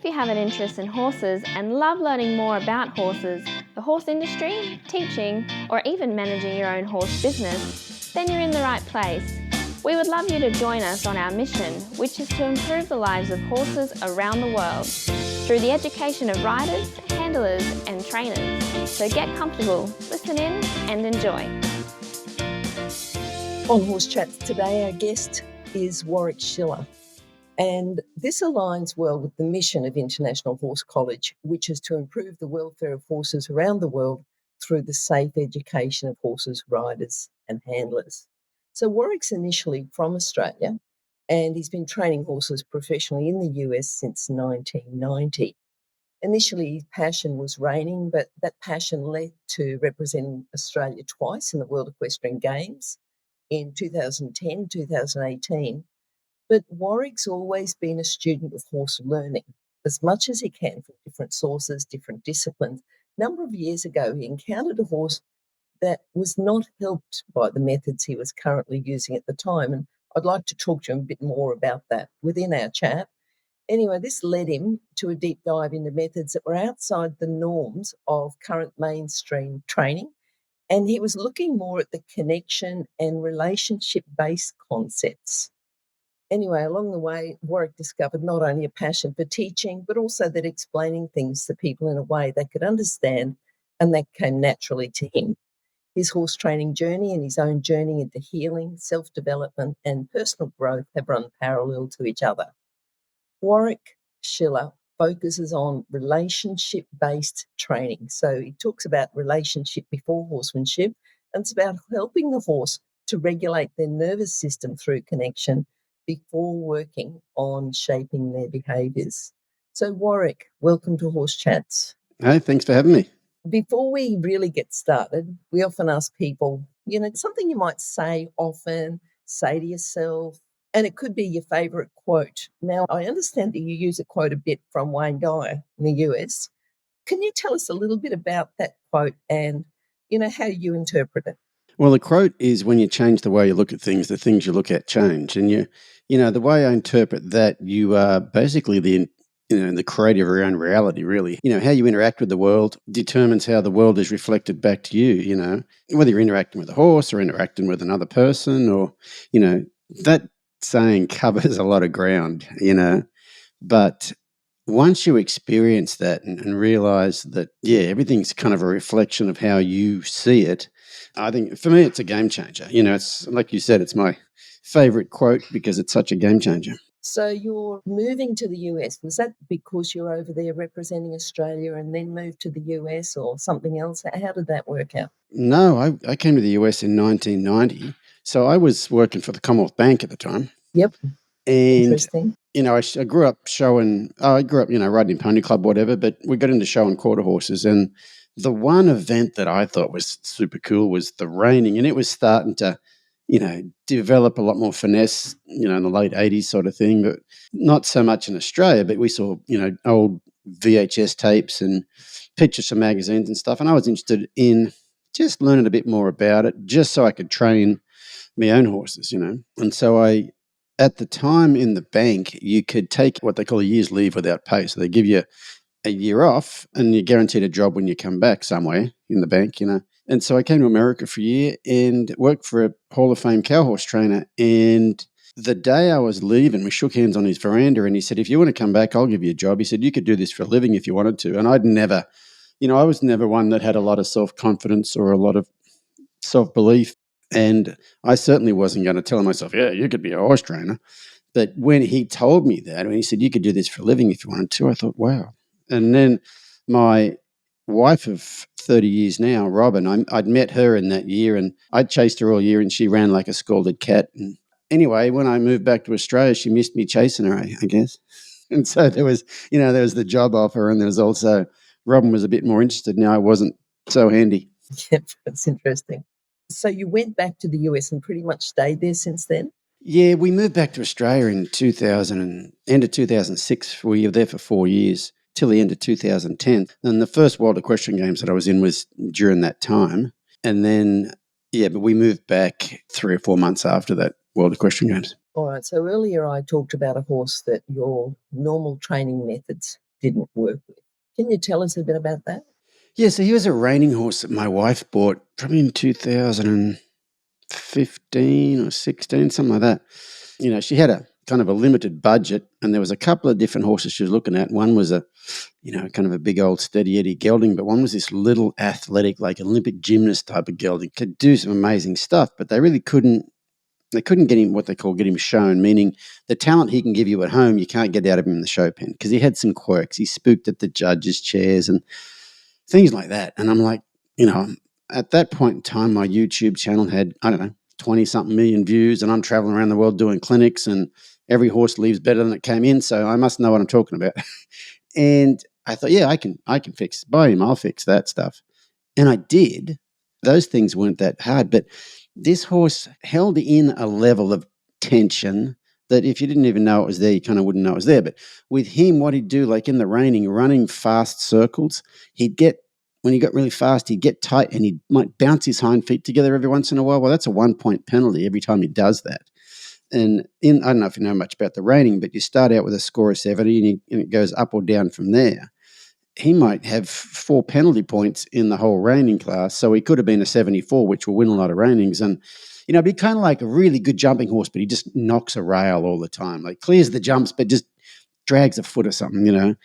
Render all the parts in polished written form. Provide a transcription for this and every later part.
if you have an interest in horses and love learning more about horses, the horse industry, teaching, or even managing your own horse business, then you're in the right place. We would love you to join us on our mission, which is to improve the lives of horses around the world through the education of riders, handlers, and trainers. So get comfortable, listen in, and enjoy. On Horse Chats today, our guest is Warwick Schiller. And this aligns well with the mission of International Horse College, which is to improve the welfare of horses around the world through the safe education of horses, riders, and handlers. So Warwick's initially from Australia, and he's been training horses professionally in the US since 1990. Initially, his passion was reining, but that passion led to representing Australia twice in the World Equestrian Games in 2010, 2018. But Warwick's always been a student of horse learning, as much as he can from different sources, different disciplines. A number of years ago, he encountered a horse that was not helped by the methods he was currently using at the time. And I'd like to talk to him a bit more about that within our chat. Anyway, this led him to a deep dive into methods that were outside the norms of current mainstream training. And he was looking more at the connection and relationship-based concepts. Anyway, along the way, Warwick discovered not only a passion for teaching, but also that explaining things to people in a way they could understand, and that came naturally to him. His horse training journey and his own journey into healing, self-development, and personal growth have run parallel to each other. Warwick Schiller focuses on relationship-based training. So he talks about relationship before horsemanship, and it's about helping the horse to regulate their nervous system through connection before working on shaping their behaviours. So Warwick, welcome to Horse Chats. Hey, thanks for having me. Before we really get started, we often ask people, something you might say often, say to yourself, and it could be your favourite quote. Now, I understand that you use a quote a bit from Wayne Dyer in the US. Can you tell us a little bit about that quote and, how you interpret it? Well, the quote is when you change the way you look at things, the things you look at change. And the way I interpret that, you are basically the creator of your own reality, really. How you interact with the world determines how the world is reflected back to you, whether you're interacting with a horse or interacting with another person or, that saying covers a lot of ground, but once you experience that and realize that, everything's kind of a reflection of how you see it, I think for me, it's a game changer. It's like you said, it's my favorite quote because it's such a game changer. So you're moving to the US. Was that because you're over there representing Australia and then moved to the US or something else? How did that work out? No, I came to the US in 1990. So I was working for the Commonwealth Bank at the time. Yep. And, interesting. I grew up riding in pony club, whatever, but we got into showing quarter horses. And the one event that I thought was super cool was the reining. And it was starting to, develop a lot more finesse, in the late 80s sort of thing, but not so much in Australia. But we saw, old VHS tapes and pictures from magazines and stuff. And I was interested in just learning a bit more about it, just so I could train my own horses, And so at the time in the bank, you could take what they call a year's leave without pay. So they give you a year off and you're guaranteed a job when you come back somewhere in the bank, And so I came to America for a year and worked for a Hall of Fame cow horse trainer. And the day I was leaving, we shook hands on his veranda and he said, if you want to come back, I'll give you a job. He said, you could do this for a living if you wanted to. And I'd never, I was never one that had a lot of self-confidence or a lot of self-belief. And I certainly wasn't going to tell myself, you could be a horse trainer. But when he told me that, when he said, you could do this for a living if you wanted to, I thought, wow. And then my wife of 30 years now, Robin, I'd met her in that year and I'd chased her all year and she ran like a scalded cat. And anyway, when I moved back to Australia, she missed me chasing her, I guess. And so there was the job offer and there was also Robin was a bit more interested. Now I wasn't so handy. Yep, that's interesting. So you went back to the US and pretty much stayed there since then? Yeah, we moved back to Australia in end of 2006. We were there for 4 years till the end of 2010. And the first World Equestrian Games that I was in was during that time. And then, but we moved back 3 or 4 months after that World Equestrian Games. All right. So earlier I talked about a horse that your normal training methods didn't work with. Can you tell us a bit about that? Yeah, so he was a reining horse that my wife bought probably in 2015 or 16, something like that. She had a kind of a limited budget, and there was a couple of different horses she was looking at. One was a, kind of a big old steady Eddie gelding, but one was this little athletic, like Olympic gymnast type of gelding. Could do some amazing stuff, but they really couldn't get him what they call get him shown, meaning the talent he can give you at home, you can't get out of him in the show pen because he had some quirks. He spooked at the judges' chairs and things like that. And I'm like, at that point in time, my YouTube channel had, 20-something million views, and I'm traveling around the world doing clinics, and every horse leaves better than it came in, so I must know what I'm talking about. And I thought, yeah, I can fix by him. I'll fix that stuff. And I did. Those things weren't that hard, but this horse held in a level of tension that if you didn't even know it was there, you kind of wouldn't know it was there. But with him, what he'd do, like in the reining, running fast circles, when he got really fast, he'd get tight and he might bounce his hind feet together every once in a while. Well, that's a 1-point penalty every time he does that. And I don't know if you know much about the reining, but you start out with a score of 70 and it goes up or down from there. He might have 4 penalty points in the whole reining class, so he could have been a 74, which will win a lot of reinings. And, be kind of like a really good jumping horse, but he just knocks a rail all the time, like clears the jumps, but just drags a foot or something, And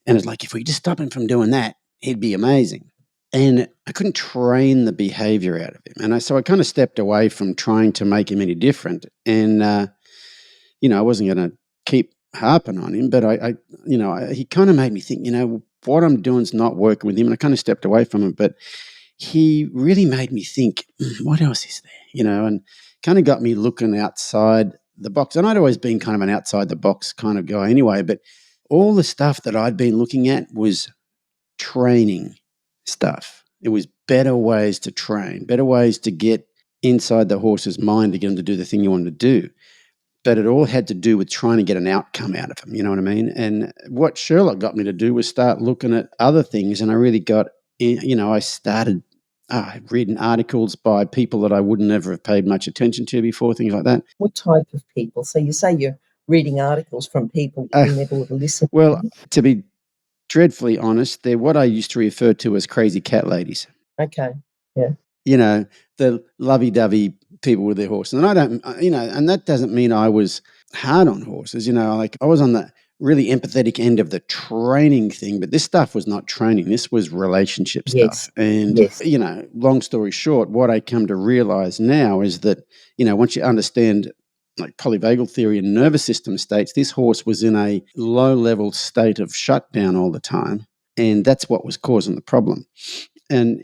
it's like, if we just stop him from doing that, he'd be amazing. And I couldn't train the behavior out of him. And so I kind of stepped away from trying to make him any different. And, I wasn't going to keep harping on him, but he kind of made me think, what I'm doing is not working with him. And I kind of stepped away from him, but he really made me think, what else is there? And kind of got me looking outside the box. And I'd always been kind of an outside the box kind of guy anyway, but all the stuff that I'd been looking at was training stuff. It was better ways to train, better ways to get inside the horse's mind to get him to do the thing you want him to do. But it all had to do with trying to get an outcome out of him, you know what I mean? And what Schiller got me to do was start looking at other things, and I really got, I started reading articles by people that I would never have paid much attention to before, things like that. What type of people? So you say you're reading articles from people you never would have listened to. To be dreadfully honest, they're what I used to refer to as crazy cat ladies. Okay, yeah. The lovey-dovey people with their horses. And I don't, and that doesn't mean I was hard on horses, like I was on the really empathetic end of the training thing, but this stuff was not training. This was relationship stuff. And, long story short, what I come to realize now is that, once you understand like polyvagal theory and nervous system states, this horse was in a low-level state of shutdown all the time. And that's what was causing the problem. And,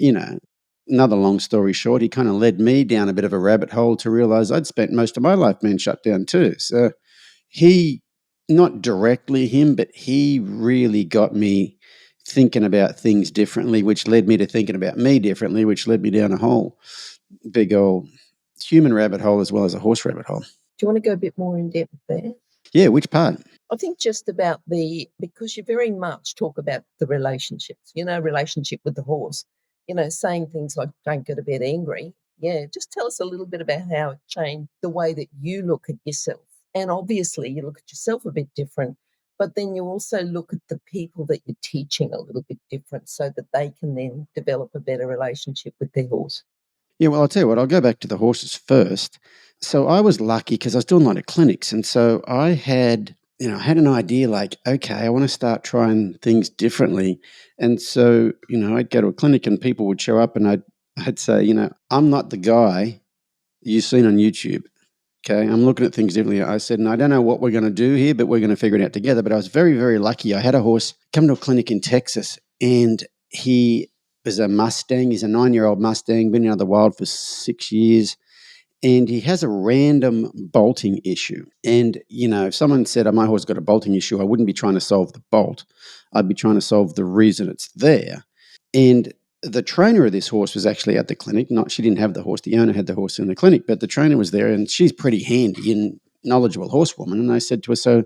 another long story short, he kind of led me down a bit of a rabbit hole to realize I'd spent most of my life being shut down too. So he, not directly him, but he really got me thinking about things differently, which led me to thinking about me differently, which led me down a whole big old human rabbit hole as well as a horse rabbit hole. Do you want to go a bit more in depth there? Yeah, which part? I think just about because you very much talk about the relationships, relationship with the horse, saying things like don't go to bed angry. Yeah, just tell us a little bit about how it changed the way that you look at yourself. And obviously you look at yourself a bit different, but then you also look at the people that you're teaching a little bit different so that they can then develop a better relationship with their horse. Yeah, well, I'll tell you what, I'll go back to the horses first. So I was lucky because I was doing a lot of clinics. And so I had an idea like, okay, I want to start trying things differently. And so, I'd go to a clinic and people would show up and I'd say, I'm not the guy you've seen on YouTube. Okay, I'm looking at things differently. I said, and I don't know what we're going to do here, but we're going to figure it out together. But I was very, very lucky. I had a horse come to a clinic in Texas, and he was a Mustang. He's a 9-year-old Mustang, been out of the wild for 6 years. And he has a random bolting issue. And, if someone said, my horse got a bolting issue, I wouldn't be trying to solve the bolt. I'd be trying to solve the reason it's there. And the trainer of this horse was actually at the clinic. She didn't have the horse. The owner had the horse in the clinic, but the trainer was there, and she's pretty handy and knowledgeable horsewoman. And I said to her, so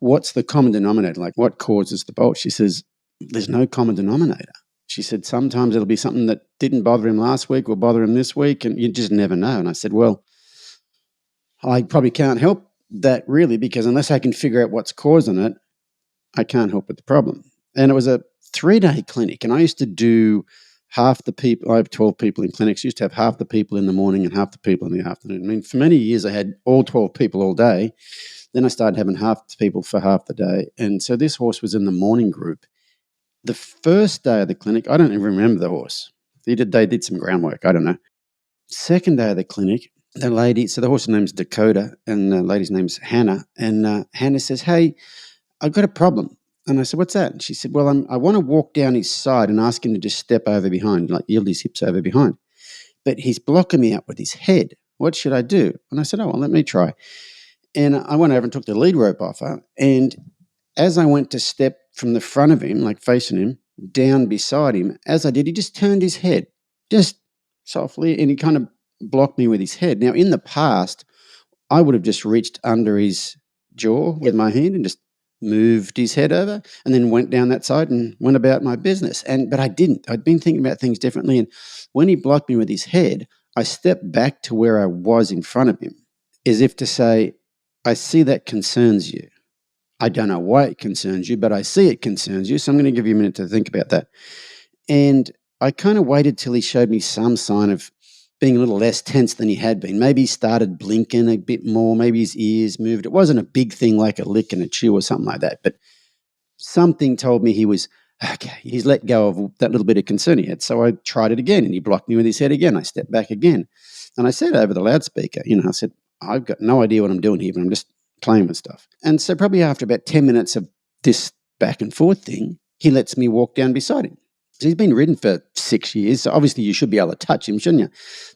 what's the common denominator? Like, what causes the bolt? She says, there's no common denominator. She said, sometimes it'll be something that didn't bother him last week will bother him this week, and you just never know. And I said, well, I probably can't help that really, because unless I can figure out what's causing it, I can't help with the problem. And it was a 3-day clinic, and I used to do half the people. I have 12 people in clinics. I used to have half the people in the morning and half the people in the afternoon. I mean, for many years, I had all 12 people all day. Then I started having half the people for half the day. And so this horse was in the morning group. The first day of the clinic, I don't even remember the horse. They did some groundwork. I don't know. Second day of the clinic, the lady, so the horse's name's Dakota and the lady's name's Hannah. And Hannah says, "Hey, I've got a problem." And I said, "What's that?" And she said, "Well, I want to walk down his side and ask him to just step over behind, like yield his hips over behind. But he's blocking me up with his head. What should I do?" And I said, "Oh, well, let me try." And I went over and took the lead rope off her. And as I went to step from the front of him, like facing him, down beside him, as I did, he just turned his head, just softly, and he kind of blocked me with his head. Now, in the past, I would have just reached under his jaw with my hand and just moved his head over and then went down that side and went about my business. But I didn't. I'd been thinking about things differently. And when he blocked me with his head, I stepped back to where I was in front of him, as if to say, "I see that concerns you. I don't know why it concerns you, but I see it concerns you. So I'm going to give you a minute to think about that." And I kind of waited till he showed me some sign of being a little less tense than he had been. Maybe he started blinking a bit more. Maybe his ears moved. It wasn't a big thing like a lick and a chew or something like that, but something told me he was, okay, he's let go of that little bit of concern he had. So I tried it again, and he blocked me with his head again. I stepped back again. And I said over the loudspeaker, I said, "I've got no idea what I'm doing here, but I'm just playing with stuff." And so probably after about 10 minutes of this back and forth thing, he lets me walk down beside him. So he's been ridden for 6 years, so obviously you should be able to touch him, shouldn't you?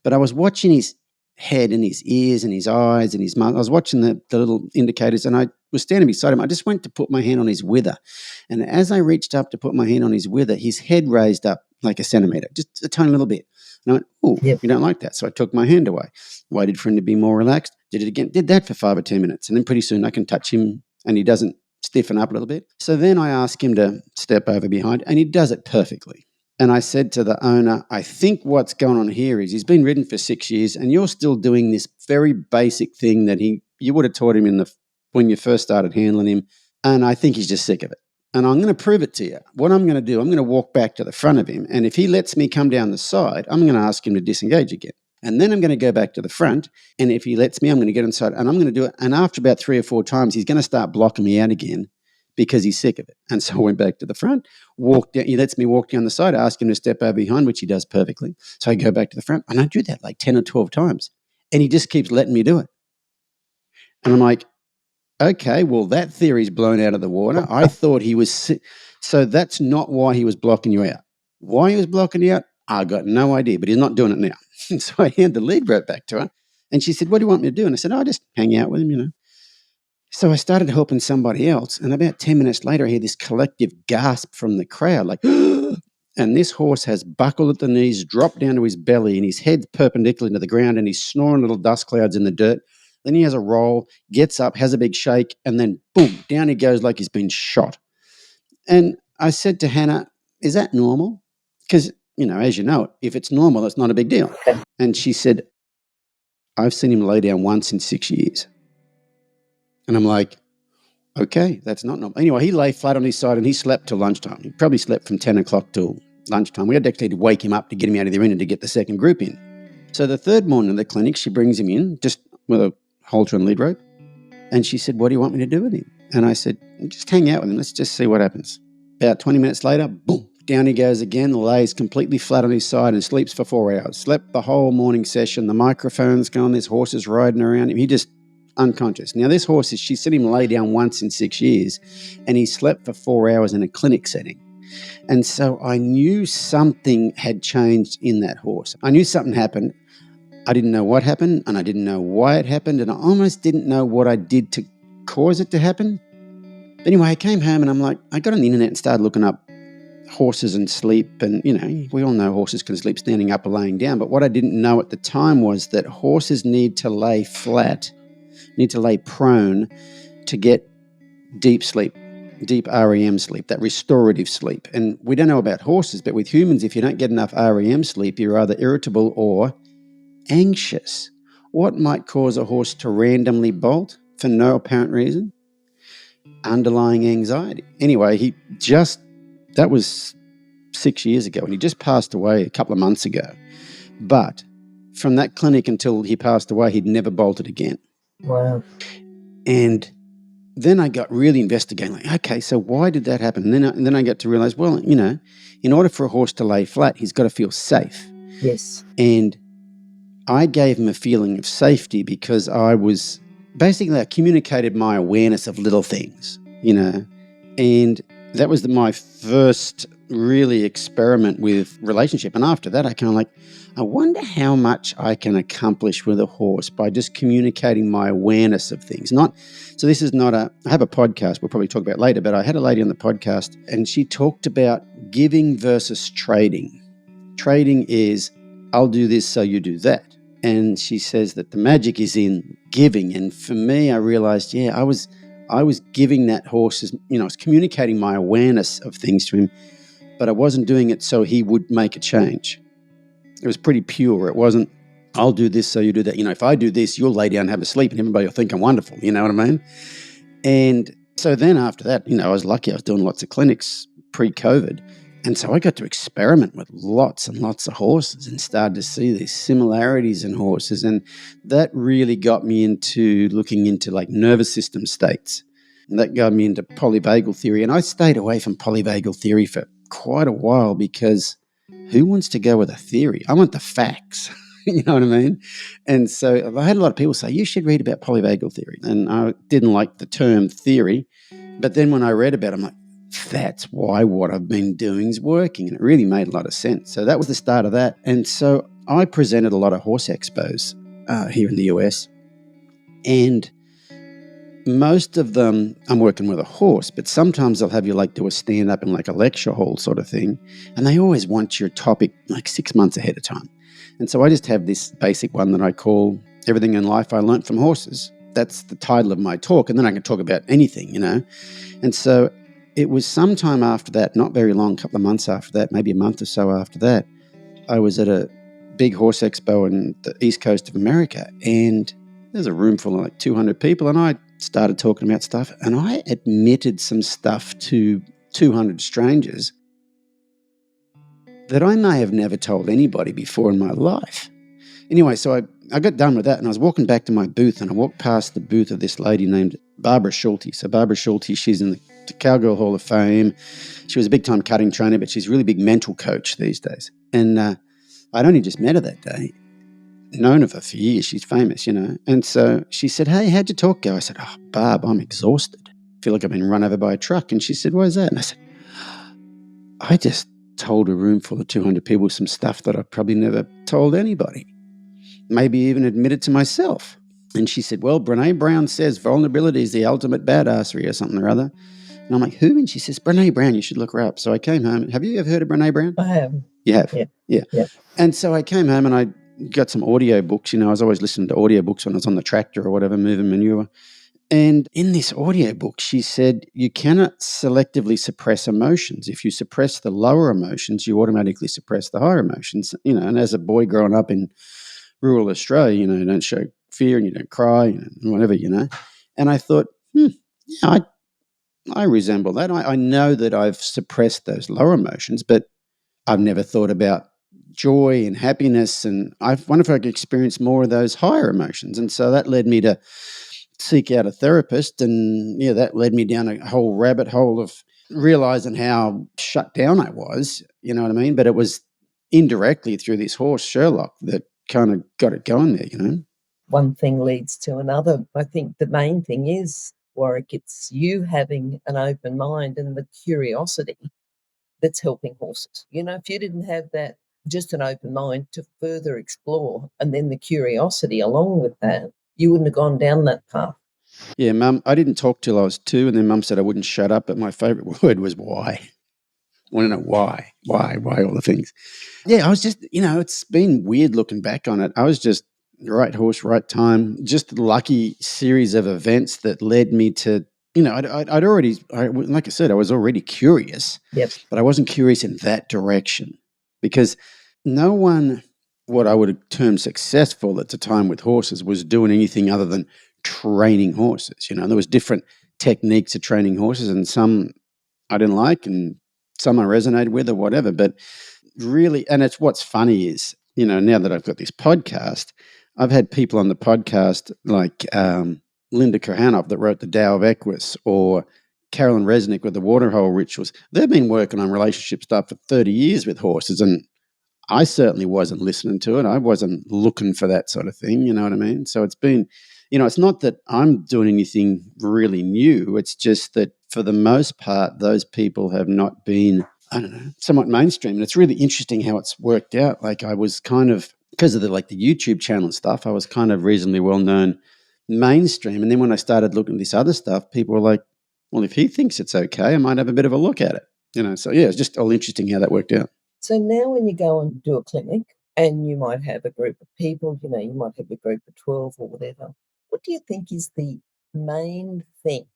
But I was watching his head and his ears and his eyes and his mouth. I was watching the little indicators, and I was standing beside him. I just went to put my hand on his wither. And as I reached up to put my hand on his wither, his head raised up like a centimetre, just a tiny little bit. And I went, "Oh, Yep. You don't like that." So I took my hand away, waited for him to be more relaxed, did it again, did that for 5 or 10 minutes. And then pretty soon I can touch him and he doesn't stiffen up a little bit. So then I ask him to step over behind, and he does it perfectly. And I said to the owner, "I think what's going on here is he's been ridden for 6 years and you're still doing this very basic thing that you would have taught him when you first started handling him. And I think he's just sick of it. And I'm going to prove it to you. What I'm going to do, I'm going to walk back to the front of him. And if he lets me come down the side, I'm going to ask him to disengage again. And then I'm going to go back to the front. And if he lets me, I'm going to get inside and I'm going to do it. And after about 3 or 4 times, he's going to start blocking me out again because he's sick of it." And so I went back to the front, walked down. He lets me walk down the side, ask him to step over behind, which he does perfectly. So I go back to the front and I do that like 10 or 12 times. And he just keeps letting me do it. And I'm like, okay, well, that theory's blown out of the water. I thought he was sick. So that's not why he was blocking you out. Why he was blocking you out, I got no idea, but he's not doing it now. So I hand the lead rope back to her. And she said, "What do you want me to do?" And I said, "Oh, just hang out with him, So I started helping somebody else, and about 10 minutes later, I hear this collective gasp from the crowd, like, and this horse has buckled at the knees, dropped down to his belly, and his head's perpendicular to the ground, and he's snoring little dust clouds in the dirt. Then he has a roll, gets up, has a big shake, and then boom, down he goes like he's been shot. And I said to Hannah, "Is that normal?" Because, as you know, if it's normal, it's not a big deal. And she said, "I've seen him lay down once in 6 years." And I'm like, okay, that's not normal. Anyway, he lay flat on his side and he slept till lunchtime. He probably slept from 10 o'clock till lunchtime. We had to actually wake him up to get him out of the arena to get the second group in. So the third morning of the clinic, she brings him in just with a halter and lead rope. And she said, "What do you want me to do with him?" And I said, "Just hang out with him. Let's just see what happens." About 20 minutes later, boom, down he goes again, lays completely flat on his side and sleeps for 4 hours. Slept the whole morning session. The microphone's gone. There's horses riding around him. He just unconscious. Now, this horse, she said him lay down once in 6 years, and he slept for 4 hours in a clinic setting. And so I knew something had changed in that horse. I knew something happened. I didn't know what happened, and I didn't know why it happened, and I almost didn't know what I did to cause it to happen. But anyway, I came home, and I got on the internet and started looking up horses and sleep, and, we all know horses can sleep standing up or laying down, but what I didn't know at the time was that horses need to lay flat, need to lay prone to get deep sleep, deep REM sleep, that restorative sleep. And we don't know about horses, but with humans, if you don't get enough REM sleep, you're either irritable or anxious. What might cause a horse to randomly bolt for no apparent reason? underlying anxiety. Anyway, that was 6 years ago, and he just passed away a couple of months ago. But from that clinic until he passed away, he'd never bolted again. Wow. And then I got really investigating, like, okay, so why did that happen? And then I got to realize, well, in order for a horse to lay flat, he's got to feel safe. Yes. And I gave him a feeling of safety because I communicated my awareness of little things, and that was my first really experiment with relationship. And after that, I wonder how much I can accomplish with a horse by just communicating my awareness of things. I have a podcast we'll probably talk about later, but I had a lady on the podcast and she talked about giving versus trading. Trading is, I'll do this so you do that. And she says that the magic is in giving. And for me, I realized, I was giving that horse, I was communicating my awareness of things to him, but I wasn't doing it so he would make a change. It was pretty pure. It wasn't, I'll do this so you do that. If I do this, you'll lay down and have a sleep and everybody will think I'm wonderful. You know what I mean? And so then after that, I was lucky. I was doing lots of clinics pre-COVID. And so I got to experiment with lots and lots of horses and started to see these similarities in horses. And that really got me into looking into like nervous system states. And that got me into polyvagal theory. And I stayed away from polyvagal theory for quite a while because who wants to go with a theory? I want the facts. You know what I mean? And so I had a lot of people say, you should read about polyvagal theory. And I didn't like the term theory. But then when I read about it, I'm like, that's why what I've been doing is working. And it really made a lot of sense. So that was the start of that. And so I presented a lot of horse expos here in the US. And most of them, I'm working with a horse, but sometimes they'll have you like do a stand-up in like a lecture hall sort of thing. And they always want your topic like 6 months ahead of time. And so I just have this basic one that I call Everything in Life I Learned from Horses. That's the title of my talk. And then I can talk about anything, And so it was sometime after that, not very long, a couple of months after that, maybe a month or so after that, I was at a big horse expo in the East Coast of America. And there's a room full of like 200 people. And I started talking about stuff. And I admitted some stuff to 200 strangers that I may have never told anybody before in my life. Anyway, so I got done with that and I was walking back to my booth and I walked past the booth of this lady named Barbara Schulte. So Barbara Schulte, she's in the Cowgirl Hall of Fame. She was a big-time cutting trainer, but she's a really big mental coach these days. And I'd only just met her that day, known of her for years. She's famous, And so she said, hey, how'd your talk go? I said, oh, Barb, I'm exhausted. I feel like I've been run over by a truck. And she said, why is that? And I said, I just told a room full of 200 people some stuff that I probably never told anybody, maybe even admitted to myself. And she said, well, Brene Brown says vulnerability is the ultimate badassery or something or other. And I'm like, who? And she says, Brene Brown, you should look her up. So I came home. Have you ever heard of Brene Brown? I have. You have? Yeah. And so I came home and I got some audio books. I was always listening to audio books when I was on the tractor or whatever, moving manure. And in this audio book, she said, you cannot selectively suppress emotions. If you suppress the lower emotions, you automatically suppress the higher emotions. And as a boy growing up in rural Australia, you don't show fear and you don't cry, whatever, And I thought, I resemble that. I know that I've suppressed those lower emotions, but I've never thought about joy and happiness. And I wonder if I could experience more of those higher emotions. And so that led me to seek out a therapist. And that led me down a whole rabbit hole of realizing how shut down I was, you know what I mean? But it was indirectly through this horse, Sherlock, that kind of got it going there, One thing leads to another. I think the main thing is, Warwick, it's you having an open mind and the curiosity that's helping horses. If you didn't have that, just an open mind to further explore, and then the curiosity along with that, you wouldn't have gone down that path. Yeah, Mum, I didn't talk till I was 2, and then Mum said I wouldn't shut up, but my favourite word was why. I want to know why all the things. Yeah, I was just, it's been weird looking back on it. I was just right horse, right time, just a lucky series of events that led me to, I'd already, like I said, I was already curious, Yep. But I wasn't curious in that direction because no one, what I would have termed successful at the time with horses, was doing anything other than training horses. There was different techniques of training horses, and some I didn't like and some I resonated with or whatever. But really, and it's what's funny is, now that I've got this podcast, I've had people on the podcast like Linda Kohanov that wrote the Tao of Equus, or Carolyn Resnick with the Waterhole Rituals. They've been working on relationship stuff for 30 years with horses, and I certainly wasn't listening to it. I wasn't looking for that sort of thing, you know what I mean? So it's been, it's not that I'm doing anything really new. It's just that for the most part, those people have not been, I don't know, somewhat mainstream. And it's really interesting how it's worked out. Like I was kind of, because of the YouTube channel and stuff, I was kind of reasonably well known mainstream. And then when I started looking at this other stuff, people were like, well, if he thinks it's okay, I might have a bit of a look at it. So yeah, it's just all interesting how that worked out. So now when you go and do a clinic and you might have a group of people, you might have a group of 12 or whatever, what do you think is the main thing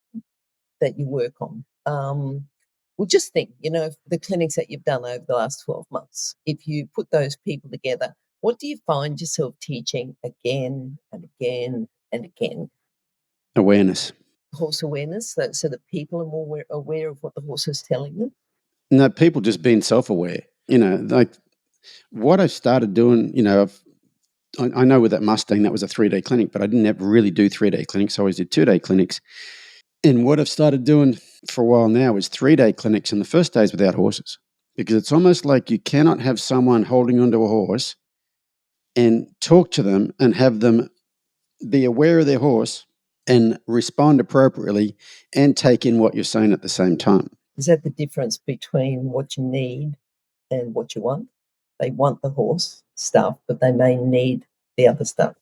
that you work on? Well, just think, the clinics that you've done over the last 12 months, if you put those people together, what do you find yourself teaching again and again and again? Awareness. Horse awareness, so that people are more aware of what the horse is telling them? No, people just being self-aware. Like what I started doing, I know with that Mustang, that was a 3-day clinic, but I didn't ever really do 3-day clinics. I always did 2-day clinics. And what I've started doing for a while now is 3-day clinics, and the first day is without horses, because it's almost like you cannot have someone holding onto a horse and talk to them and have them be aware of their horse and respond appropriately and take in what you're saying at the same time. Is that the difference between what you need and what you want? They want the horse stuff, but they may need the other stuff.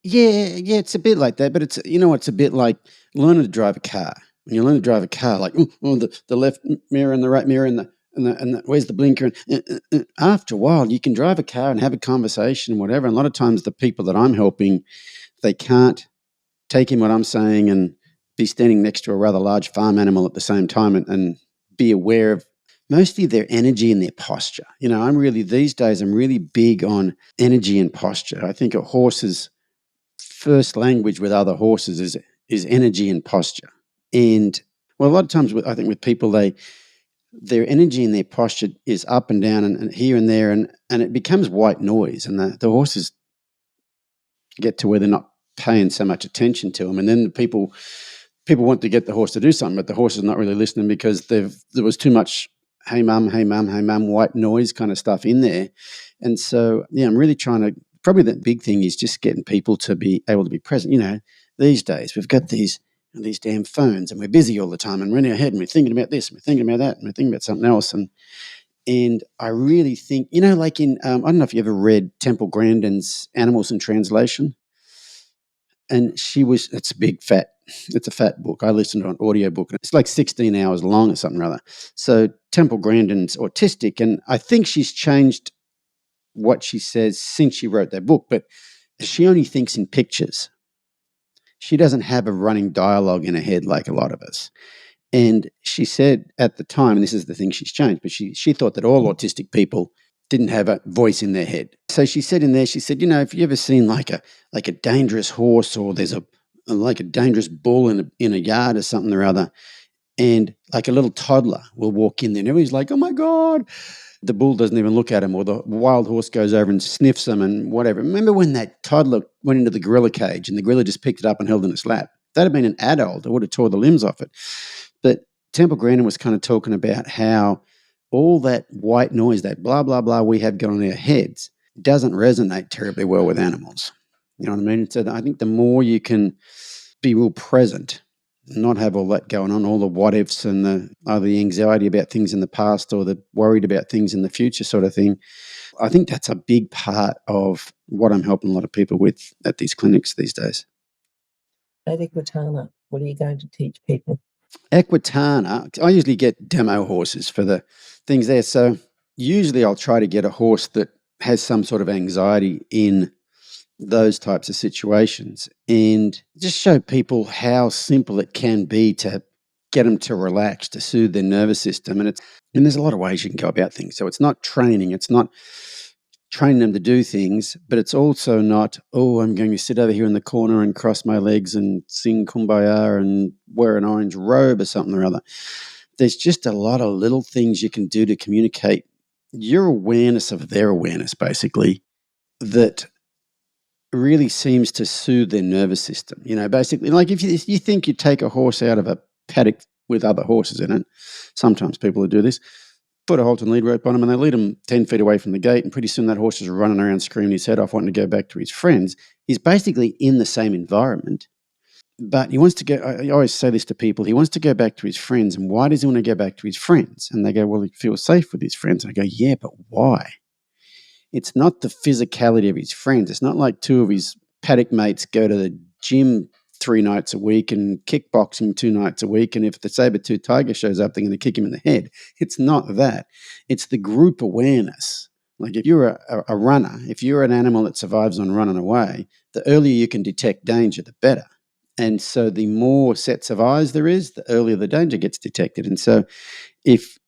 Yeah, it's a bit like that, but it's a bit like learning to drive a car. When you learn to drive a car, like the left mirror and the right mirror and the where's the blinker? And after a while, you can drive a car and have a conversation, whatever. And a lot of times, the people that I'm helping, they can't take in what I'm saying and be standing next to a rather large farm animal at the same time and be aware of mostly their energy and their posture. These days, I'm really big on energy and posture. I think a horse's first language with other horses is energy and posture. And a lot of times, I think with people, their energy and their posture is up and down and here and there, and it becomes white noise, and the horses get to where they're not paying so much attention to them, and then the people want to get the horse to do something, but the horse is not really listening because there was too much hey mum, hey mum, hey mum, white noise kind of stuff in there. And so, yeah, I'm really trying to, probably the big thing is just getting people to be able to be present. These days we've got these damn phones and we're busy all the time and running ahead and we're thinking about this and we're thinking about that and we're thinking about something else. And I really think, like in, I don't know if you ever read Temple Grandin's Animals in Translation. And it's a fat book. I listened to an audio book. It's like 16 hours long or something or other. So Temple Grandin's autistic, and I think she's changed what she says since she wrote that book, but she only thinks in pictures. She doesn't have a running dialogue in her head like a lot of us. And she said at the time, and this is the thing she's changed, but she thought that all autistic people didn't have a voice in their head. So she said in there, if you ever seen like a dangerous horse, or there's like a dangerous bull in a yard or something or other, and like a little toddler will walk in there and everybody's like, oh my God, the bull doesn't even look at him, or the wild horse goes over and sniffs him and whatever. Remember when that toddler went into the gorilla cage and the gorilla just picked it up and held it in its lap? If that had been an adult, it would have tore the limbs off it. But Temple Grandin was kind of talking about how all that white noise, that blah, blah, blah we have going on in our heads doesn't resonate terribly well with animals. You know what I mean? So I think the more you can be real present, not have all that going on, all the what ifs and the anxiety about things in the past or the worried about things in the future sort of thing, I think that's a big part of what I'm helping a lot of people with at these clinics these days. At Equitana, what are you going to teach people? Equitana, I usually get demo horses for the things there. So usually I'll try to get a horse that has some sort of anxiety in those types of situations and just show people how simple it can be to get them to relax, to soothe their nervous system. And there's a lot of ways you can go about things. So it's not training. It's not training them to do things, but it's also not, oh, I'm going to sit over here in the corner and cross my legs and sing Kumbaya and wear an orange robe or something or other. There's just a lot of little things you can do to communicate your awareness of their awareness, basically, that really seems to soothe their nervous system. Basically, like if you think you take a horse out of a paddock with other horses in it, sometimes people will do this, put a halter and lead rope on him, and they lead him 10 feet away from the gate, and pretty soon that horse is running around screaming his head off, wanting to go back to his friends. He's basically in the same environment, but he wants to go. I always say this to people. He wants to go back to his friends. And why does he want to go back to his friends? And they go, well, he feels safe with his friends. And I go, yeah, but why? It's not the physicality of his friends. It's not like two of his paddock mates go to the gym 3 nights a week and kickboxing 2 nights a week. And if the saber-tooth tiger shows up, they're going to kick him in the head. It's not that. It's the group awareness. Like if you're a runner, if you're an animal that survives on running away, the earlier you can detect danger, the better. And so the more sets of eyes there is, the earlier the danger gets detected. And so if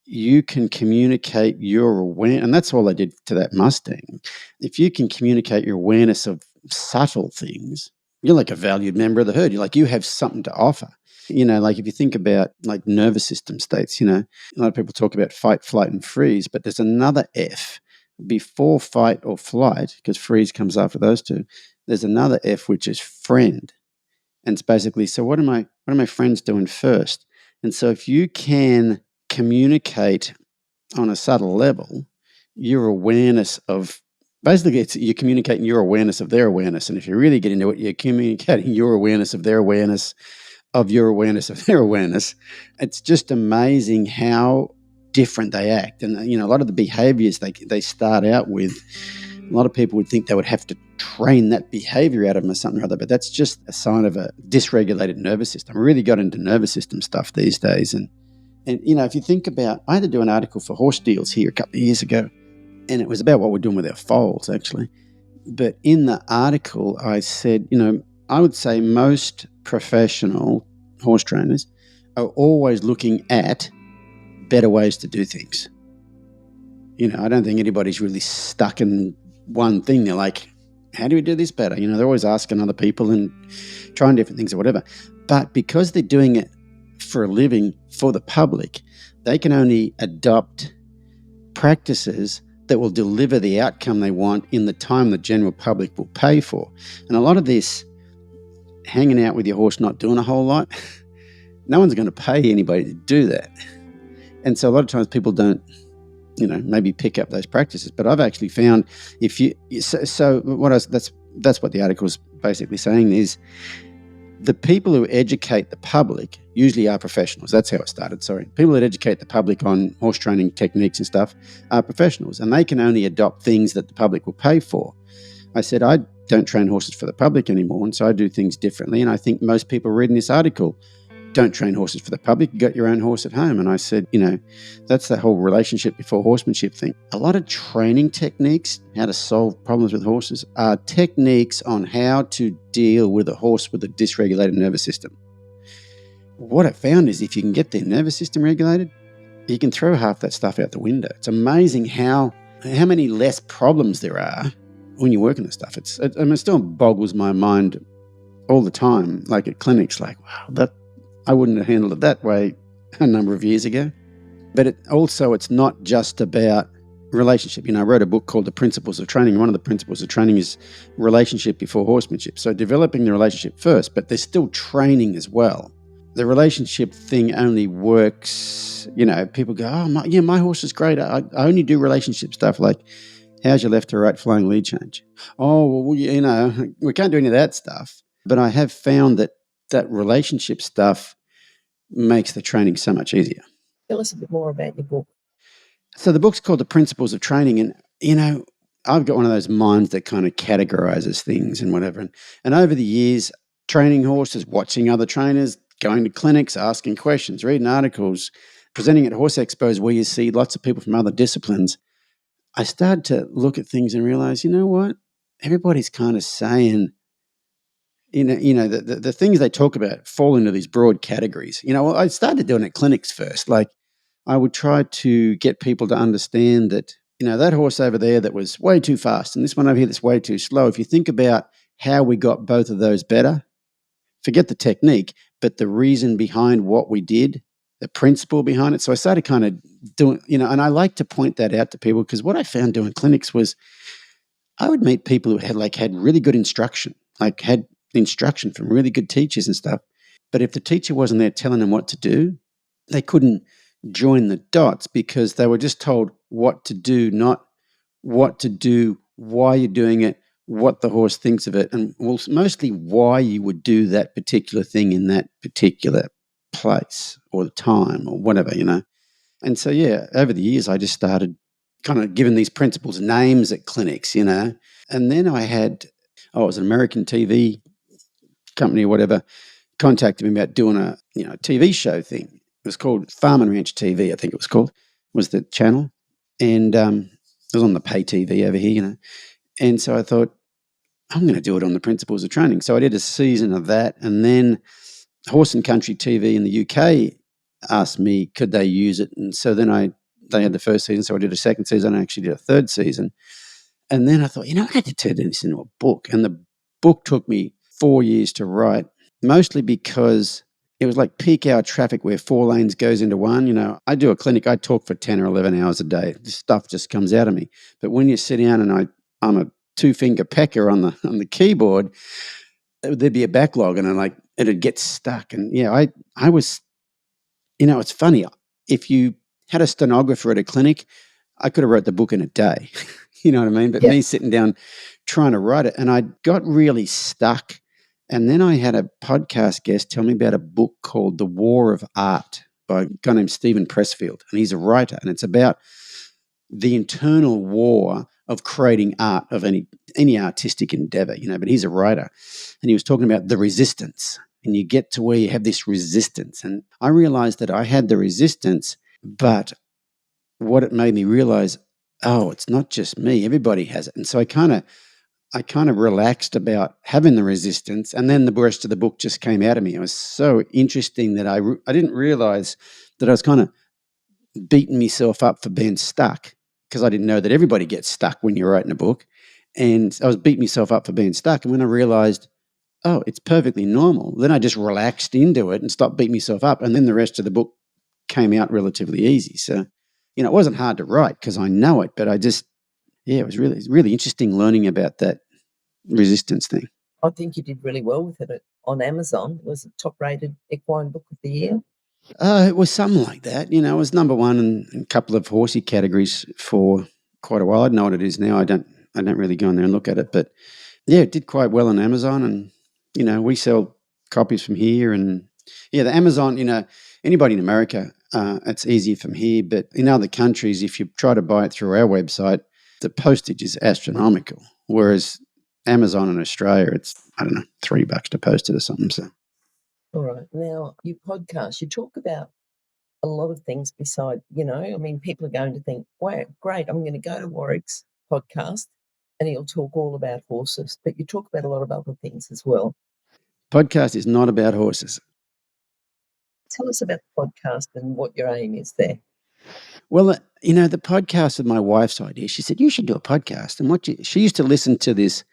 you can communicate your awareness, and that's all I did to that Mustang. If you can communicate your awareness of subtle things, you're like a valued member of the herd. You're like, you have something to offer. Like if you think about like nervous system states, a lot of people talk about fight, flight, and freeze, but there's another F before fight or flight, because freeze comes after those two. There's another F, which is friend. And it's basically, so what are my friends doing first? And so if you can communicate on a subtle level your awareness of, basically you're communicating your awareness of their awareness. And if you really get into it, you're communicating your awareness of their awareness of your awareness of their awareness. It's just amazing how different they act. And a lot of the behaviors they start out with, a lot of people would think they would have to train that behavior out of them or something or other, but that's just a sign of a dysregulated nervous system. I really got into nervous system stuff these days. And if you think about, I had to do an article for Horse Deals here a couple of years ago, and it was about what we're doing with our foals, actually. But in the article, I said, I would say most professional horse trainers are always looking at better ways to do things. I don't think anybody's really stuck in one thing. They're like, how do we do this better? They're always asking other people and trying different things or whatever. But because they're doing it for a living for the public, they can only adopt practices that will deliver the outcome they want in the time the general public will pay for. And a lot of this hanging out with your horse, not doing a whole lot, no one's going to pay anybody to do that. And so a lot of times people don't, maybe pick up those practices. But I've actually found that's what the article is basically saying is the people who educate the public usually are professionals. That's how it started, sorry. People that educate the public on horse training techniques and stuff are professionals, and they can only adopt things that the public will pay for. I said, I don't train horses for the public anymore, and so I do things differently. And I think most people reading this article don't train horses for the public. You got your own horse at home. And I said, that's the whole relationship before horsemanship thing. A lot of training techniques, how to solve problems with horses, are techniques on how to deal with a horse with a dysregulated nervous system. What I found is if you can get their nervous system regulated, you can throw half that stuff out the window. It's amazing how many less problems there are when you work on this stuff. It still boggles my mind all the time, like at clinics, like, wow, I wouldn't have handled it that way a number of years ago. But it's not just about relationship. I wrote a book called The Principles of Training. One of the principles of training is relationship before horsemanship. So developing the relationship first, but there's still training as well. The relationship thing only works, people go, my horse is great. I only do relationship stuff like, how's your left to right flying lead change? Oh, well, we can't do any of that stuff. But I have found that relationship stuff makes the training so much easier. Tell us a bit more about your book. So the book's called The Principles of Training. And, I've got one of those minds that kind of categorizes things and whatever. And over the years, training horses, watching other trainers, going to clinics, asking questions, reading articles, presenting at horse expos where you see lots of people from other disciplines, I started to look at things and realize, you know what? Everybody's kind of saying, the things they talk about fall into these broad categories. I started doing it at clinics first. Like I would try to get people to understand that that horse over there that was way too fast and this one over here that's way too slow. If you think about how we got both of those better, forget the technique, but the reason behind what we did, the principle behind it. So I started kind of doing, and I like to point that out to people, because what I found doing clinics was I would meet people who had really good instruction, had instruction from really good teachers and stuff. But if the teacher wasn't there telling them what to do, they couldn't join the dots, because they were just told what to do, not what to do, why you're doing it, what the horse thinks of it, and mostly why you would do that particular thing in that particular place or the time or whatever. And so, over the years, I just started kind of giving these principles names at clinics, and then it was an American TV company or whatever, contacted me about doing a TV show thing. It was called Farm and Ranch TV, I think it was the channel. And it was on the pay TV over here, And so I thought, I'm going to do it on the principles of training. So I did a season of that. And then Horse and Country TV in the UK asked me, could they use it? And so then they had the first season. So I did a second season. I actually did a third season. And then I thought, I had to turn this into a book. And the book took me 4 years to write, mostly because it was like peak hour traffic where 4 lanes goes into one. I do a clinic, I talk for 10 or 11 hours a day. This stuff just comes out of me. But when you sit down and I'm a 2-finger pecker on the keyboard, there'd be a backlog and it'd get stuck. And I was, it's funny. If you had a stenographer at a clinic, I could have wrote the book in a day. You know what I mean? But me sitting down trying to write it, and I got really stuck. And then I had a podcast guest tell me about a book called The War of Art by a guy named Stephen Pressfield. And he's a writer, and it's about the internal war of creating art, of any artistic endeavor, but he's a writer. And he was talking about the resistance. And you get to where you have this resistance. And I realized that I had the resistance, but what it made me realize, it's not just me. Everybody has it. And so I kind of relaxed about having the resistance, and then the rest of the book just came out of me. It was so interesting that I didn't realize that I was kind of beating myself up for being stuck, because I didn't know that everybody gets stuck when you're writing a book. And I was beating myself up for being stuck. And when I realized, it's perfectly normal, then I just relaxed into it and stopped beating myself up. And then the rest of the book came out relatively easy. So, it wasn't hard to write because I know it, but I just, it was really interesting learning about that resistance thing. I think you did really well with it on Amazon. Was it top-rated equine book of the year? It was something like that. It was number one in a couple of horsey categories for quite a while. I don't know what it is now. I don't really go in there and look at it, but it did quite well on Amazon. And we sell copies from here, and the Amazon. Anybody in America, it's easier from here, but in other countries, if you try to buy it through our website, the postage is astronomical. Whereas Amazon in Australia, it's, I don't know, $3 to post it or something. So. All right. Now, you podcast, you talk about a lot of things beside, people are going to think, wow, great, I'm going to go to Warwick's podcast and he'll talk all about horses. But you talk about a lot of other things as well. Podcast is not about horses. Tell us about the podcast and what your aim is there. Well, the podcast is my wife's idea. She said, you should do a podcast. And she used to listen to this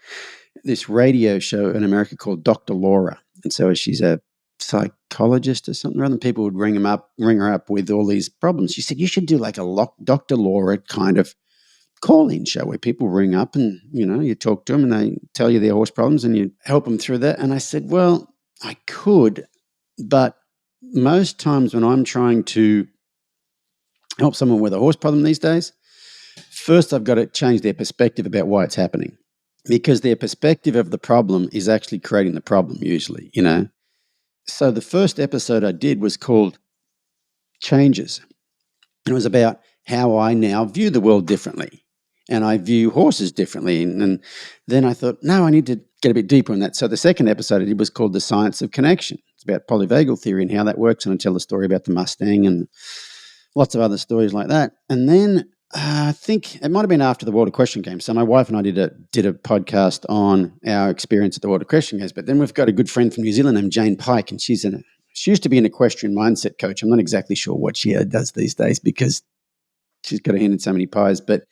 radio show in America called Dr. Laura. And so she's a psychologist or something. Other people would ring her up with all these problems. She said, you should do like a Dr. Laura kind of call-in show where people ring up and, you talk to them and they tell you their horse problems and you help them through that. And I said, well, I could, but most times when I'm trying to help someone with a horse problem these days, first I've got to change their perspective about why it's happening, because their perspective of the problem is actually creating the problem usually, So the first episode I did was called Changes. It was about how I now view the world differently and I view horses differently. And then I thought, no, I need to get a bit deeper in that. So the second episode I did was called The Science of Connection. It's about polyvagal theory and how that works. And I tell the story about the Mustang and lots of other stories like that. And then I think it might have been after the World Equestrian Games. So my wife and I did a podcast on our experience at the World Equestrian Games. But then we've got a good friend from New Zealand named Jane Pike, and she used to be an equestrian mindset coach. I'm not exactly sure what she does these days because she's got her hand in so many pies. But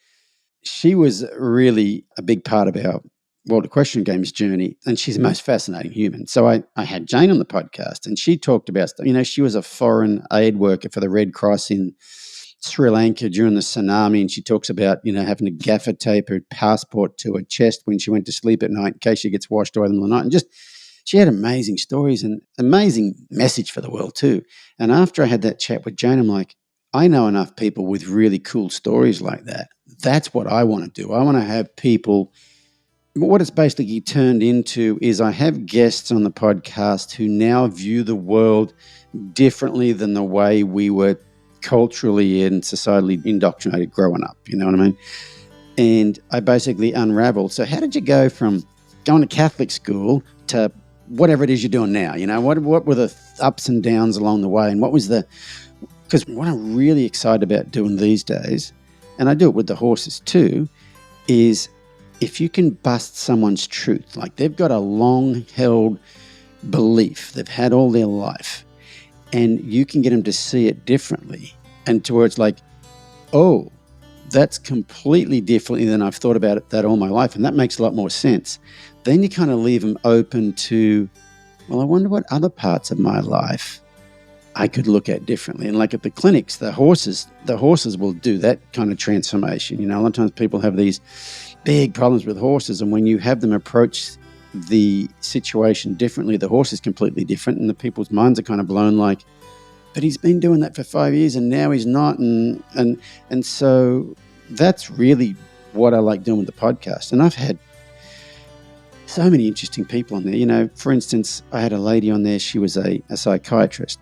she was really a big part of our World Equestrian Games journey, and she's the most fascinating human. So I had Jane on the podcast, and she talked about stuff. She was a foreign aid worker for the Red Cross in Sri Lanka during the tsunami, and she talks about, having to gaffer tape her passport to her chest when she went to sleep at night in case she gets washed away in the middle of the night. And just, she had amazing stories and amazing message for the world too. And after I had that chat with Jane, I'm like, I know enough people with really cool stories like that. That's what I want to do. I want to have people. What it's basically turned into is I have guests on the podcast who now view the world differently than the way we were culturally and societally indoctrinated growing up. You know what I mean? And I basically unraveled. So how did you go from going to Catholic school to whatever it is you're doing now? What were the ups and downs along the way? And what was because what I'm really excited about doing these days, and I do it with the horses too, is if you can bust someone's truth, like they've got a long-held belief they've had all their life, and you can get them to see it differently, and to where it's like, oh, that's completely differently than I've thought about that all my life, and that makes a lot more sense. Then you kind of leave them open to, well, I wonder what other parts of my life I could look at differently. And like at the clinics, the horses will do that kind of transformation. A lot of times people have these big problems with horses, and when you have them approach the situation differently, the horse is completely different, and the people's minds are kind of blown, like, but he's been doing that for 5 years and now he's not. And so that's really what I like doing with the podcast. And I've had so many interesting people on there. For instance, I had a lady on there. She was a psychiatrist.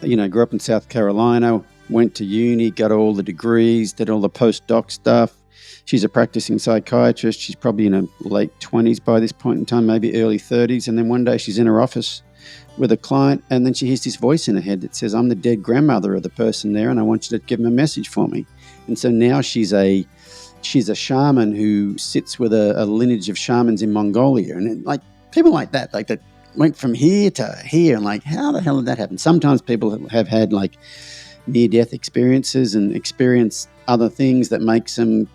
Grew up in South Carolina, went to uni, got all the degrees, did all the postdoc stuff. She's a practicing psychiatrist. She's probably in her late 20s by this point in time, maybe early 30s. And then one day she's in her office with a client, and then she hears this voice in her head that says, I'm the dead grandmother of the person there, and I want you to give them a message for me. And so now she's a shaman who sits with a lineage of shamans in Mongolia. And like people like that went from here to here, and like, how the hell did that happen? Sometimes people have had like near-death experiences and experience other things that makes them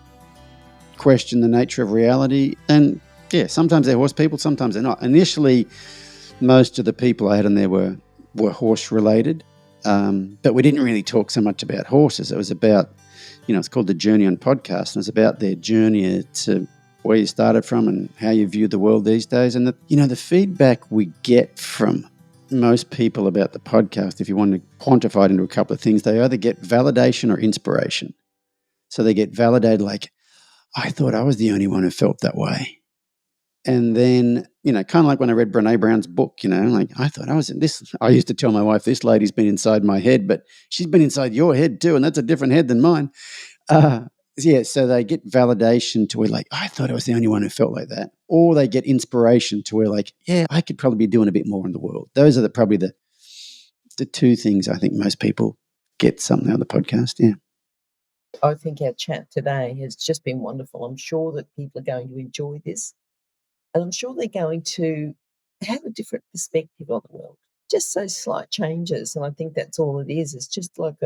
question the nature of reality. And yeah, sometimes they're horse people, sometimes they're not. Initially, most of the people I had on there were horse related, but we didn't really talk so much about horses. It was about, it's called the Journey on Podcast, and it's about their journey to where you started from and how you view the world these days. And the feedback we get from most people about the podcast, if you want to quantify it into a couple of things, they either get validation or inspiration. So they get validated, like, I thought I was the only one who felt that way. And then, kind of like when I read Brene Brown's book, like I thought I was in this. I used to tell my wife, this lady's been inside my head, but she's been inside your head too, and that's a different head than mine. So they get validation to where like, I thought I was the only one who felt like that. Or they get inspiration to where like, yeah, I could probably be doing a bit more in the world. Those are probably the two things I think most people get something out of the podcast, yeah. I think our chat today has just been wonderful. I'm sure that people are going to enjoy this, and I'm sure they're going to have a different perspective on the world. Just those slight changes, and I think that's all it is. It's just like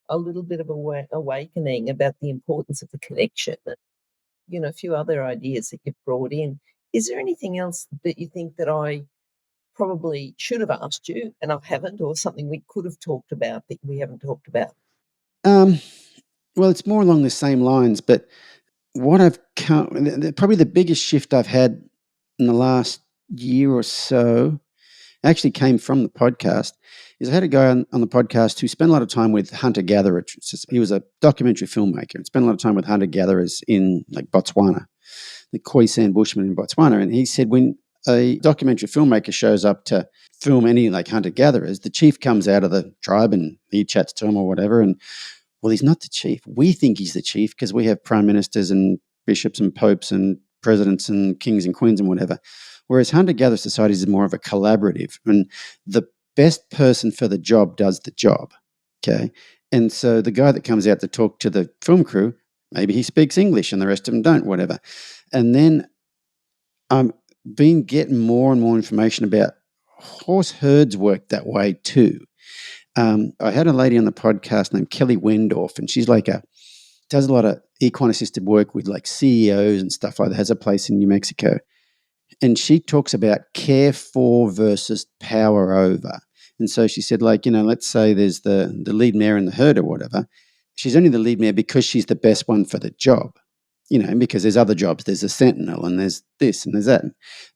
a little bit of awakening about the importance of the connection and, a few other ideas that you've brought in. Is there anything else that you think that I probably should have asked you and I haven't, or something we could have talked about that we haven't talked about? Well, it's more along the same lines, but what probably the biggest shift I've had in the last year or so actually came from the podcast. Is I had a guy on the podcast who spent a lot of time with hunter-gatherers. He was a documentary filmmaker and spent a lot of time with hunter-gatherers in like Botswana, the Khoisan Bushmen in Botswana. And he said when a documentary filmmaker shows up to film any like hunter-gatherers, the chief comes out of the tribe and he chats to him or whatever. And well, he's not the chief. We think he's the chief because we have prime ministers and bishops and popes and presidents and kings and queens and whatever. Whereas hunter-gatherer societies is more of a collaborative, and the best person for the job does the job, okay? And so the guy that comes out to talk to the film crew, maybe he speaks English and the rest of them don't, whatever. And then I'm getting more and more information about horse herds work that way too. I had a lady on the podcast named Kelly Wendorf, and she's like to does a lot of equine assisted work with like CEOs and stuff like that, has a place in New Mexico. And she talks about care for versus power over. And so she said, like, let's say there's the lead mare in the herd or whatever. She's only the lead mare because she's the best one for the job, because there's other jobs. There's a sentinel and there's this and there's that.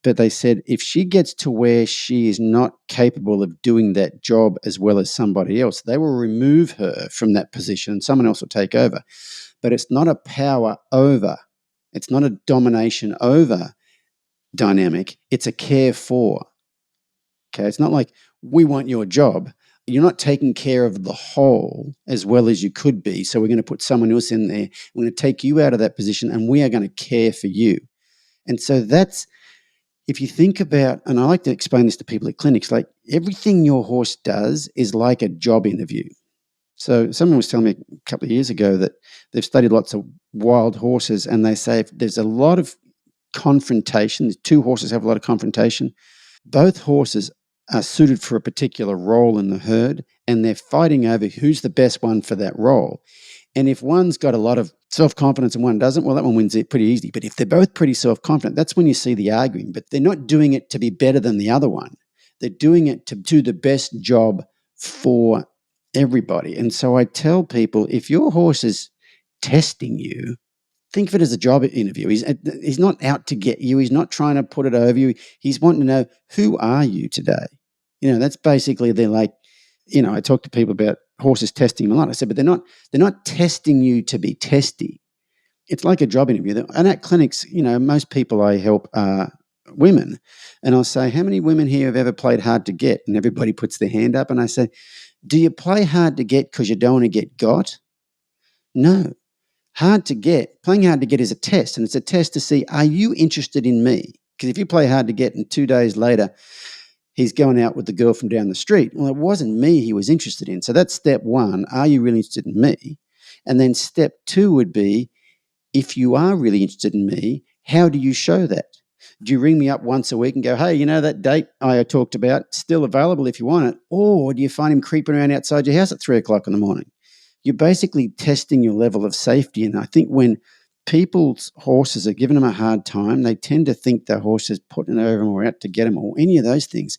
But they said if she gets to where she is not capable of doing that job as well as somebody else, they will remove her from that position and someone else will take over. But it's not a power over. It's not a domination over dynamic. It's a care for. Okay, it's not like we want your job. You're not taking care of the whole as well as you could be. So we're going to put someone else in there. We're going to take you out of that position and we are going to care for you. And so that's, if you think about, and I like to explain this to people at clinics, like everything your horse does is like a job interview. So someone was telling me a couple of years ago that they've studied lots of wild horses and they say if there's a lot of confrontation, two horses have a lot of confrontation, both horses are suited for a particular role in the herd and they're fighting over who's the best one for that role. And if one's got a lot of self-confidence and one doesn't, well, that one wins it pretty easy. But if they're both pretty self-confident, that's when you see the arguing. But they're not doing it to be better than the other one. They're doing it to do the best job for everybody. And so I tell people, if your horse is testing you, think of it as a job interview. He's not out to get you. He's not trying to put it over you. He's wanting to know, who are you today? That's basically, they're like, I talk to people about horses testing them a lot. I said, but they're not testing you to be testy. It's like a job interview. And at clinics, most people I help are women. And I'll say, how many women here have ever played hard to get? And everybody puts their hand up. And I say, do you play hard to get because you don't want to get got? No. Playing hard to get is a test, and it's a test to see, are you interested in me? Because if you play hard to get and 2 days later he's going out with the girl from down the street, well, it wasn't me he was interested in. So that's step one. Are you really interested in me? And then step two would be, if you are really interested in me, how do you show that? Do you ring me up once a week and go, hey, that date I talked about, still available if you want it? Or do you find him creeping around outside your house at 3 o'clock in the morning? You're basically testing your level of safety. And I think when people's horses are giving them a hard time, they tend to think their horse is putting it over them or out to get them or any of those things.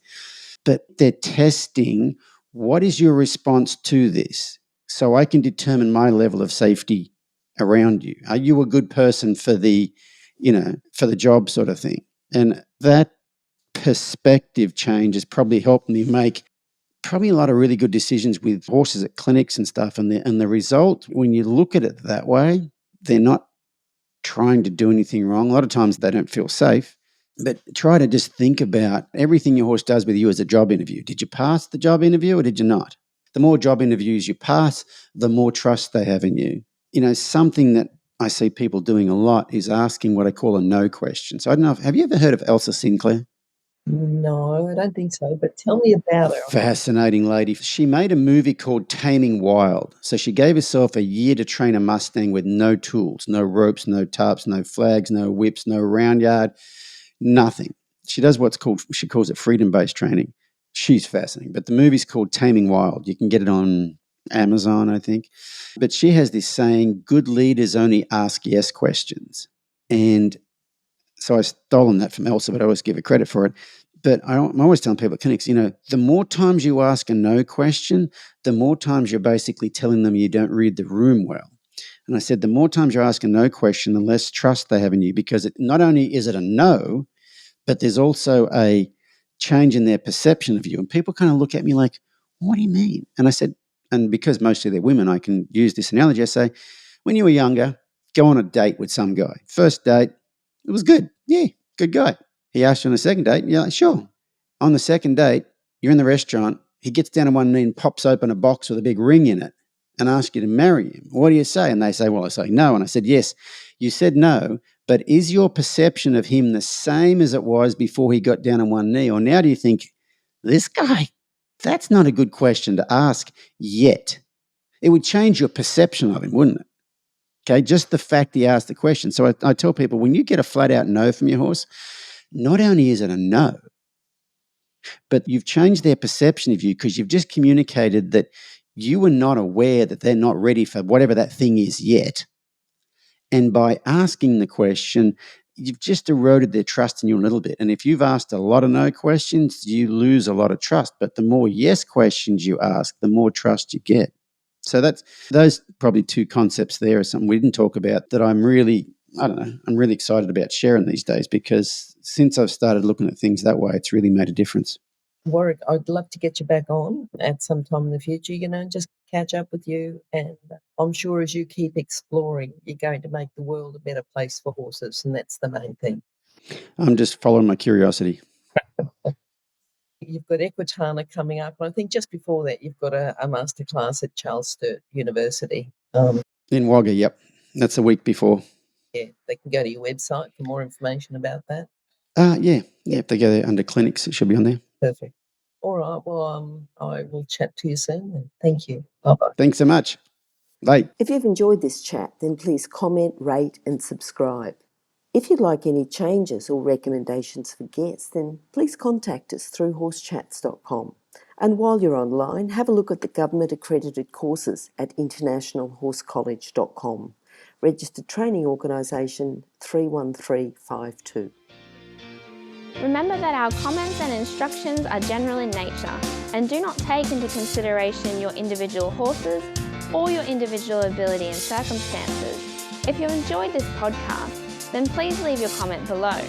But they're testing, what is your response to this? So I can determine my level of safety around you. Are you a good person for the job sort of thing? And that perspective change has probably helped me make probably a lot of really good decisions with horses at clinics and stuff. And the result, when you look at it that way, they're not trying to do anything wrong. A lot of times they don't feel safe. But try to just think about everything your horse does with you as a job interview. Did you pass the job interview or did you not? The more job interviews you pass, the more trust they have in you. Something that I see people doing a lot is asking what I call a no question. So I don't know, have you ever heard of Elsa Sinclair? No, I don't think so, but tell me about her. Fascinating lady. She made a movie called Taming Wild. So she gave herself a year to train a Mustang with no tools, no ropes, no tarps, no flags, no whips, no round yard, nothing. She does she calls it freedom-based training. She's fascinating. But the movie's called Taming Wild. You can get it on Amazon, I think. But she has this saying, good leaders only ask yes questions. And so I've stolen that from Elsa, but I always give her credit for it. But I'm always telling people at clinics, the more times you ask a no question, the more times you're basically telling them you don't read the room well. And I said, the more times you ask a no question, the less trust they have in you, because not only is it a no, but there's also a change in their perception of you. And people kind of look at me like, what do you mean? And I said, and because mostly they're women, I can use this analogy. I say, when you were younger, go on a date with some guy. First date, it was good. Yeah, good guy. He asked you on the second date, and you're like, sure. On the second date, you're in the restaurant, he gets down on one knee and pops open a box with a big ring in it and asks you to marry him. What do you say? And they say, well, I say no. And I said, yes, you said no, but is your perception of him the same as it was before he got down on one knee? Or now do you think, this guy, that's not a good question to ask yet? It would change your perception of him, wouldn't it? Okay, just the fact he asked the question. So I tell people, when you get a flat out no from your horse, not only is it a no, but you've changed their perception of you because you've just communicated that you were not aware that they're not ready for whatever that thing is yet. And by asking the question, you've just eroded their trust in you a little bit. And if you've asked a lot of no questions, you lose a lot of trust. But the more yes questions you ask, the more trust you get. So that's those probably two concepts there are something we didn't talk about that I'm really excited about sharing these days, because since I've started looking at things that way, it's really made a difference. Warwick, I'd love to get you back on at some time in the future, just catch up with you. And I'm sure as you keep exploring, you're going to make the world a better place for horses. And that's the main thing. I'm just following my curiosity. You've got Equitana coming up. And I think just before that, you've got a masterclass at Charles Sturt University. In Wagga, yep. That's a week before. Yeah, they can go to your website for more information about that. Yeah. If they go there under clinics, it should be on there. Perfect. All right. Well, I will chat to you soon. And thank you. Bye-bye. Thanks so much. Bye. If you've enjoyed this chat, then please comment, rate and subscribe. If you'd like any changes or recommendations for guests, then please contact us through horsechats.com. And while you're online, have a look at the government-accredited courses at internationalhorsecollege.com. Registered Training Organisation 31352. Remember that our comments and instructions are general in nature and do not take into consideration your individual horses or your individual ability and circumstances. If you enjoyed this podcast, then please leave your comment below.